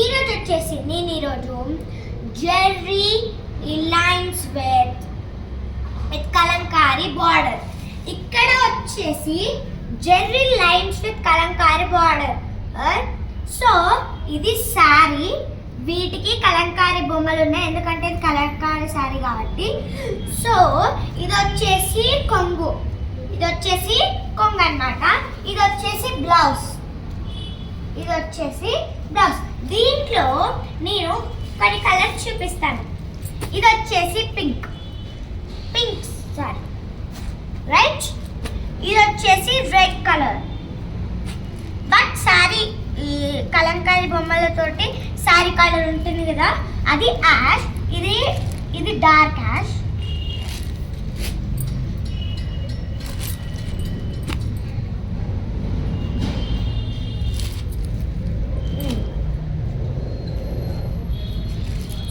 ఈరోజు వచ్చేసి నేను ఈరోజు Jerry lines with Kalamkari border. ఇక్కడ వచ్చేసి Jerry lines with Kalamkari border. So ఇది శారీ, వీటికి కలంకారీ బొమ్మలు ఉన్నాయి ఎందుకంటే ఇది కలంకారీ శారీ కాబట్టి. సో ఇది వచ్చేసి కొంగు, ఇది వచ్చేసి కొంగు అన్నమాట. ఇది వచ్చేసి బ్లౌజ్, ఇది వచ్చేసి బ్లౌజ్. దీంట్లో నేను కొన్ని కలర్స్ చూపిస్తాను. ఇది వచ్చేసి పింక్ సారీ రైట్. ఇది వచ్చేసి రెడ్ కలర్. బట్ శారీ ఈ కలంకారీ బొమ్మలతోటి శారీ కలర్ ఉంటుంది కదా, అది యాష్. ఇది dark ash.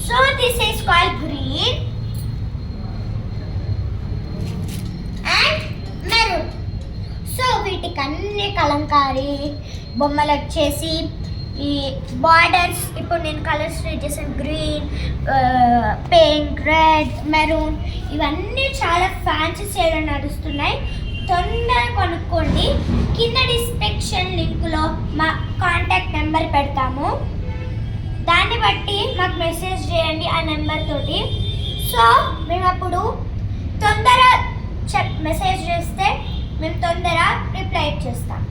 So this is called green and maroon. So వీటికి అన్ని కలంకారీ బొమ్మలు వచ్చేసి ఈ బార్డర్స్. ఇప్పుడు నేను కలర్స్ యూజ్ చేసాను, గ్రీన్, పింక్, రెడ్, మెరూన్. ఇవన్నీ చాలా ఫ్యాన్సీ సేల్ నడుస్తున్నాయి. తొందరగా కొనుక్కోండి. కింద డిస్క్రిప్షన్ లింక్లో మా కాంటాక్ట్ నెంబర్ పెడతాము, దాన్ని బట్టి మాకు మెసేజ్ చేయండి ఆ నెంబర్ తోటి. సో మేము అప్పుడు తొందర మెసేజ్ చేస్తే మేము తొందర రిప్లై చేస్తాం.